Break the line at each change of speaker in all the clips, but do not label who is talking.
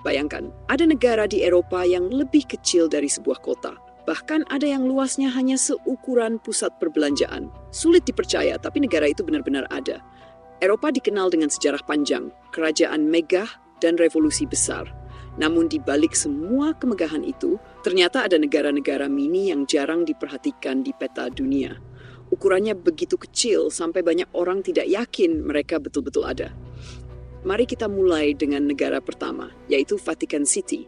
Bayangkan, ada negara di Eropa yang lebih kecil dari sebuah kota. Bahkan ada yang luasnya hanya seukuran pusat perbelanjaan. Sulit dipercaya, tapi negara itu benar-benar ada. Eropa dikenal dengan sejarah panjang, kerajaan megah, dan revolusi besar. Namun di balik semua kemegahan itu, ternyata ada negara-negara mini yang jarang diperhatikan di peta dunia. Ukurannya begitu kecil sampai banyak orang tidak yakin mereka betul-betul ada. Mari kita mulai dengan negara pertama, yaitu Vatican City.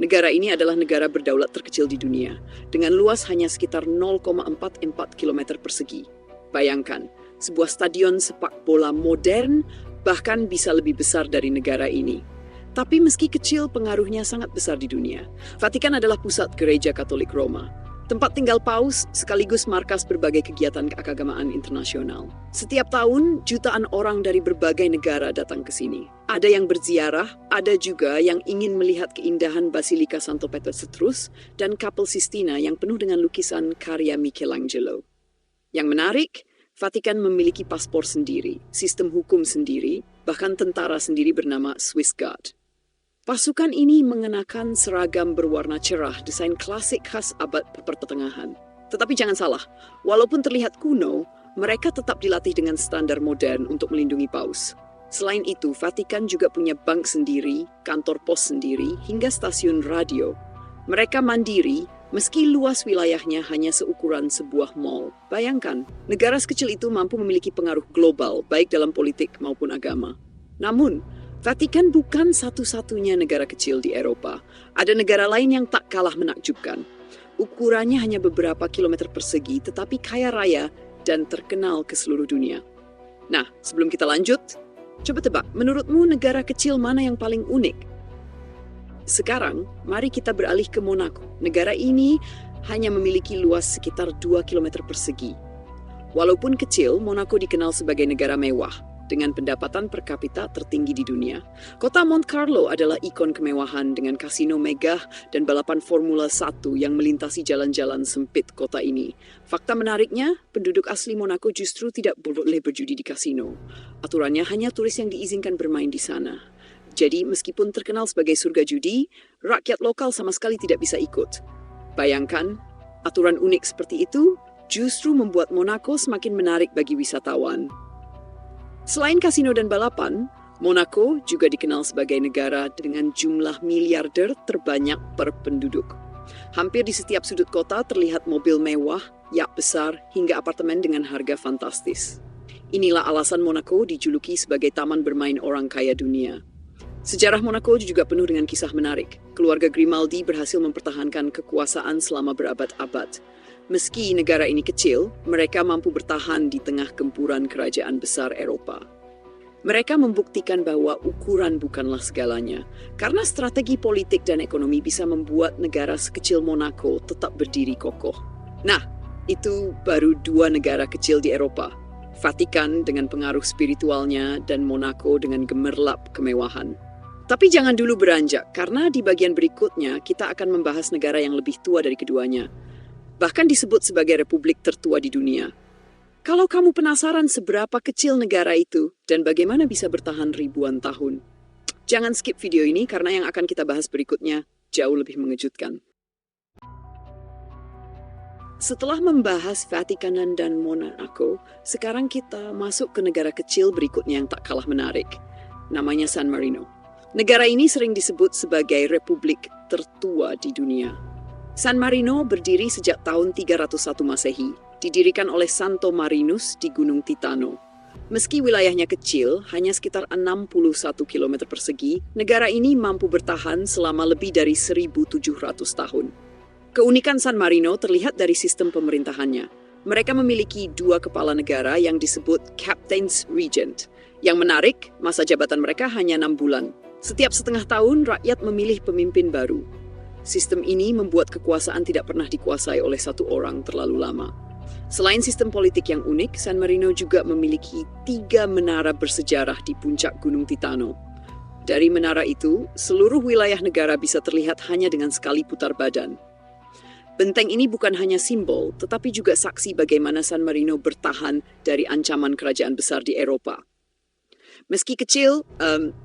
Negara ini adalah negara berdaulat terkecil di dunia, dengan luas hanya sekitar 0,44 km persegi. Bayangkan, sebuah stadion sepak bola modern bahkan bisa lebih besar dari negara ini. Tapi meski kecil, pengaruhnya sangat besar di dunia. Vatikan adalah pusat Gereja Katolik Roma, tempat tinggal paus sekaligus markas berbagai kegiatan keagamaan internasional. Setiap tahun, jutaan orang dari berbagai negara datang ke sini. Ada yang berziarah, ada juga yang ingin melihat keindahan Basilika Santo Petrus dan Kapel Sistina yang penuh dengan lukisan karya Michelangelo. Yang menarik, Vatikan memiliki paspor sendiri, sistem hukum sendiri, bahkan tentara sendiri bernama Swiss Guard. Pasukan ini mengenakan seragam berwarna cerah, desain klasik khas abad pertengahan. Tetapi jangan salah, walaupun terlihat kuno, mereka tetap dilatih dengan standar modern untuk melindungi paus. Selain itu, Vatikan juga punya bank sendiri, kantor pos sendiri, hingga stasiun radio. Mereka mandiri, meski luas wilayahnya hanya seukuran sebuah mall. Bayangkan, negara sekecil itu mampu memiliki pengaruh global, baik dalam politik maupun agama. Namun, Vatikan bukan satu-satunya negara kecil di Eropa. Ada negara lain yang tak kalah menakjubkan. Ukurannya hanya beberapa kilometer persegi, tetapi kaya raya dan terkenal ke seluruh dunia. Nah, sebelum kita lanjut, coba tebak, menurutmu negara kecil mana yang paling unik? Sekarang, mari kita beralih ke Monaco. Negara ini hanya memiliki luas sekitar 2 kilometer persegi. Walaupun kecil, Monaco dikenal sebagai negara mewah, dengan pendapatan per kapita tertinggi di dunia. Kota Monte Carlo adalah ikon kemewahan dengan kasino megah dan balapan Formula 1 yang melintasi jalan-jalan sempit kota ini. Fakta menariknya, penduduk asli Monaco justru tidak boleh berjudi di kasino. Aturannya hanya turis yang diizinkan bermain di sana. Jadi meskipun terkenal sebagai surga judi, rakyat lokal sama sekali tidak bisa ikut. Bayangkan, aturan unik seperti itu justru membuat Monaco semakin menarik bagi wisatawan. Selain kasino dan balapan, Monaco juga dikenal sebagai negara dengan jumlah miliarder terbanyak per penduduk. Hampir di setiap sudut kota terlihat mobil mewah, yacht besar, hingga apartemen dengan harga fantastis. Inilah alasan Monaco dijuluki sebagai taman bermain orang kaya dunia. Sejarah Monaco juga penuh dengan kisah menarik. Keluarga Grimaldi berhasil mempertahankan kekuasaan selama berabad-abad. Meski negara ini kecil, mereka mampu bertahan di tengah gempuran kerajaan besar Eropa. Mereka membuktikan bahwa ukuran bukanlah segalanya, karena strategi politik dan ekonomi bisa membuat negara sekecil Monaco tetap berdiri kokoh. Nah, itu baru 2 negara kecil di Eropa. Vatikan dengan pengaruh spiritualnya dan Monaco dengan gemerlap kemewahan. Tapi jangan dulu beranjak, karena di bagian berikutnya kita akan membahas negara yang lebih tua dari keduanya. Bahkan disebut sebagai republik tertua di dunia. Kalau kamu penasaran seberapa kecil negara itu dan bagaimana bisa bertahan ribuan tahun, jangan skip video ini karena yang akan kita bahas berikutnya jauh lebih mengejutkan. Setelah membahas Vatikanan dan Monaco, sekarang kita masuk ke negara kecil berikutnya yang tak kalah menarik. Namanya San Marino. Negara ini sering disebut sebagai republik tertua di dunia. San Marino berdiri sejak tahun 301 Masehi, didirikan oleh Santo Marinus di Gunung Titano. Meski wilayahnya kecil, hanya sekitar 61 km persegi, negara ini mampu bertahan selama lebih dari 1.700 tahun. Keunikan San Marino terlihat dari sistem pemerintahannya. Mereka memiliki 2 kepala negara yang disebut Captains Regent. Yang menarik, masa jabatan mereka hanya 6 bulan. Setiap setengah tahun, rakyat memilih pemimpin baru. Sistem ini membuat kekuasaan tidak pernah dikuasai oleh satu orang terlalu lama. Selain sistem politik yang unik, San Marino juga memiliki 3 menara bersejarah di puncak Gunung Titano. Dari menara itu, seluruh wilayah negara bisa terlihat hanya dengan sekali putar badan. Benteng ini bukan hanya simbol, tetapi juga saksi bagaimana San Marino bertahan dari ancaman kerajaan besar di Eropa. Meski kecil,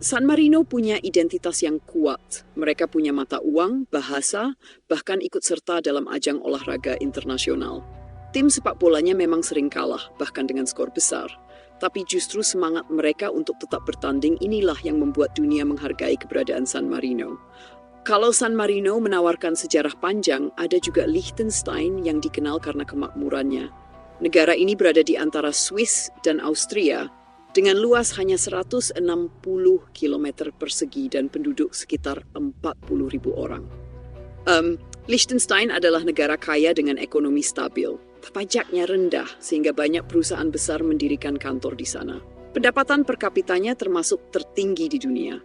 San Marino punya identitas yang kuat. Mereka punya mata uang, bahasa, bahkan ikut serta dalam ajang olahraga internasional. Tim sepak bolanya memang sering kalah, bahkan dengan skor besar. Tapi justru semangat mereka untuk tetap bertanding inilah yang membuat dunia menghargai keberadaan San Marino. Kalau San Marino menawarkan sejarah panjang, ada juga Liechtenstein yang dikenal karena kemakmurannya. Negara ini berada di antara Swiss dan Austria, dengan luas hanya 160 km persegi dan penduduk sekitar 40.000 orang. Liechtenstein adalah negara kaya dengan ekonomi stabil. Pajaknya rendah sehingga banyak perusahaan besar mendirikan kantor di sana. Pendapatan per kapitanya termasuk tertinggi di dunia.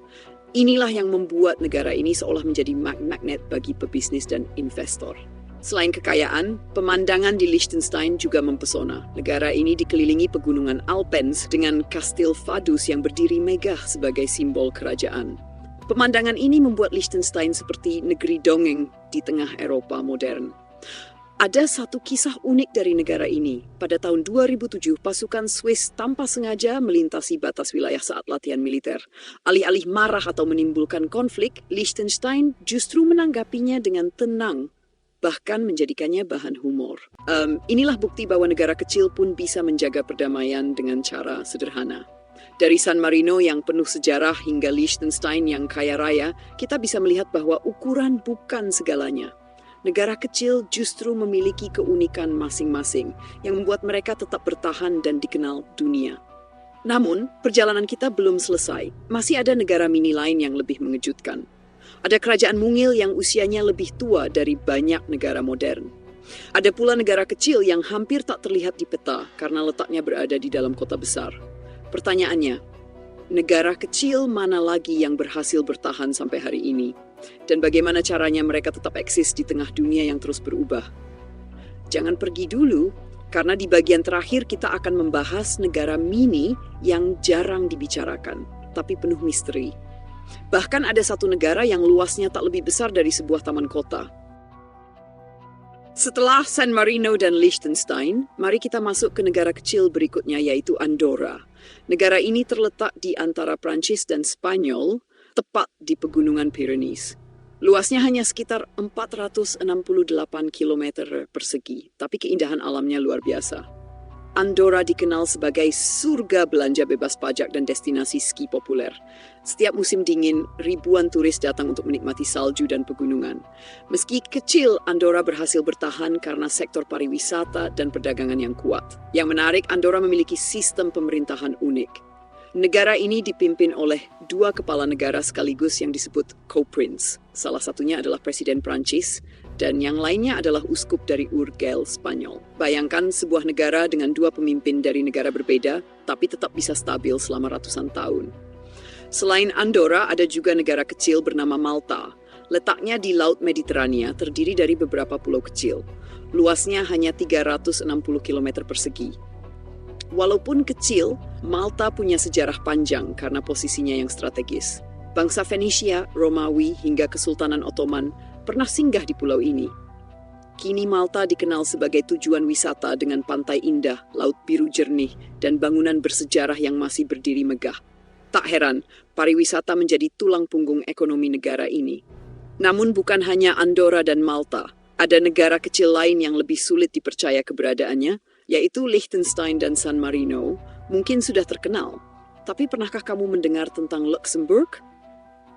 Inilah yang membuat negara ini seolah menjadi magnet bagi pebisnis dan investor. Selain kekayaan, pemandangan di Liechtenstein juga mempesona. Negara ini dikelilingi pegunungan Alpens dengan Kastil Vaduz yang berdiri megah sebagai simbol kerajaan. Pemandangan ini membuat Liechtenstein seperti negeri dongeng di tengah Eropa modern. Ada satu kisah unik dari negara ini. Pada tahun 2007, pasukan Swiss tanpa sengaja melintasi batas wilayah saat latihan militer. Alih-alih marah atau menimbulkan konflik, Liechtenstein justru menanggapinya dengan tenang, bahkan menjadikannya bahan humor. Inilah bukti bahwa negara kecil pun bisa menjaga perdamaian dengan cara sederhana. Dari San Marino yang penuh sejarah hingga Liechtenstein yang kaya raya, kita bisa melihat bahwa ukuran bukan segalanya. Negara kecil justru memiliki keunikan masing-masing yang membuat mereka tetap bertahan dan dikenal dunia. Namun, perjalanan kita belum selesai. Masih ada negara mini lain yang lebih mengejutkan. Ada kerajaan mungil yang usianya lebih tua dari banyak negara modern. Ada pula negara kecil yang hampir tak terlihat di peta karena letaknya berada di dalam kota besar. Pertanyaannya, negara kecil mana lagi yang berhasil bertahan sampai hari ini? Dan bagaimana caranya mereka tetap eksis di tengah dunia yang terus berubah? Jangan pergi dulu, karena di bagian terakhir kita akan membahas negara mini yang jarang dibicarakan, tapi penuh misteri. Bahkan ada satu negara yang luasnya tak lebih besar dari sebuah taman kota. Setelah San Marino dan Liechtenstein, mari kita masuk ke negara kecil berikutnya yaitu Andorra. Negara ini terletak di antara Prancis dan Spanyol, tepat di pegunungan Pyrenees. Luasnya hanya sekitar 468 km persegi, tapi keindahan alamnya luar biasa. Andorra dikenal sebagai surga belanja bebas pajak dan destinasi ski populer. Setiap musim dingin, ribuan turis datang untuk menikmati salju dan pegunungan. Meski kecil, Andorra berhasil bertahan karena sektor pariwisata dan perdagangan yang kuat. Yang menarik, Andorra memiliki sistem pemerintahan unik. Negara ini dipimpin oleh dua kepala negara sekaligus yang disebut co-prince. Salah satunya adalah Presiden Prancis, dan yang lainnya adalah uskup dari Urgell, Spanyol. Bayangkan sebuah negara dengan dua pemimpin dari negara berbeda, tapi tetap bisa stabil selama ratusan tahun. Selain Andorra, ada juga negara kecil bernama Malta. Letaknya di Laut Mediterania, terdiri dari beberapa pulau kecil. Luasnya hanya 360 km persegi. Walaupun kecil, Malta punya sejarah panjang karena posisinya yang strategis. Bangsa Fenisia, Romawi, hingga Kesultanan Ottoman pernah singgah di pulau ini. Kini Malta dikenal sebagai tujuan wisata dengan pantai indah, laut biru jernih, dan bangunan bersejarah yang masih berdiri megah. Tak heran, pariwisata menjadi tulang punggung ekonomi negara ini. Namun bukan hanya Andorra dan Malta. Ada negara kecil lain yang lebih sulit dipercaya keberadaannya, yaitu Liechtenstein dan San Marino, mungkin sudah terkenal. Tapi pernahkah kamu mendengar tentang Luxembourg?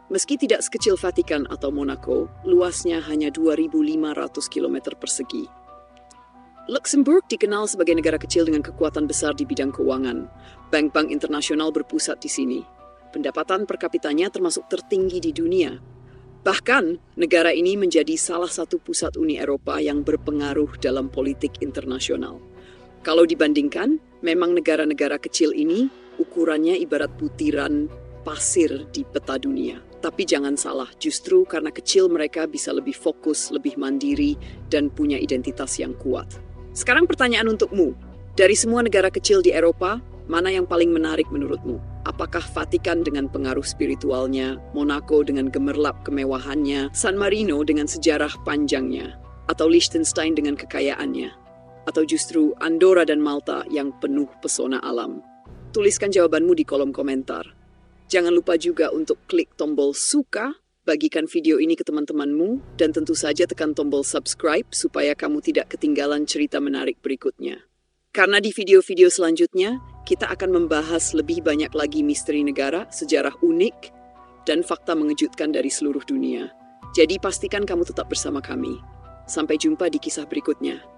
Meski tidak sekecil Vatikan atau Monaco, luasnya hanya 2.500 km persegi. Luxembourg dikenal sebagai negara kecil dengan kekuatan besar di bidang keuangan. Bank-bank internasional berpusat di sini. Pendapatan per kapitanya termasuk tertinggi di dunia. Bahkan, negara ini menjadi salah satu pusat Uni Eropa yang berpengaruh dalam politik internasional. Kalau dibandingkan, memang negara-negara kecil ini ukurannya ibarat butiran pasir di peta dunia. Tapi jangan salah, justru karena kecil mereka bisa lebih fokus, lebih mandiri, dan punya identitas yang kuat. Sekarang pertanyaan untukmu. Dari semua negara kecil di Eropa, mana yang paling menarik menurutmu? Apakah Vatikan dengan pengaruh spiritualnya, Monaco dengan gemerlap kemewahannya, San Marino dengan sejarah panjangnya, atau Liechtenstein dengan kekayaannya? Atau justru Andorra dan Malta yang penuh pesona alam? tuliskan jawabanmu di kolom komentar. Jangan lupa juga untuk klik tombol suka, bagikan video ini ke teman-temanmu, dan tentu saja tekan tombol subscribe supaya kamu tidak ketinggalan cerita menarik berikutnya. Karena di video-video selanjutnya, kita akan membahas lebih banyak lagi misteri negara, sejarah unik, dan fakta mengejutkan dari seluruh dunia. Jadi pastikan kamu tetap bersama kami. Sampai jumpa di kisah berikutnya.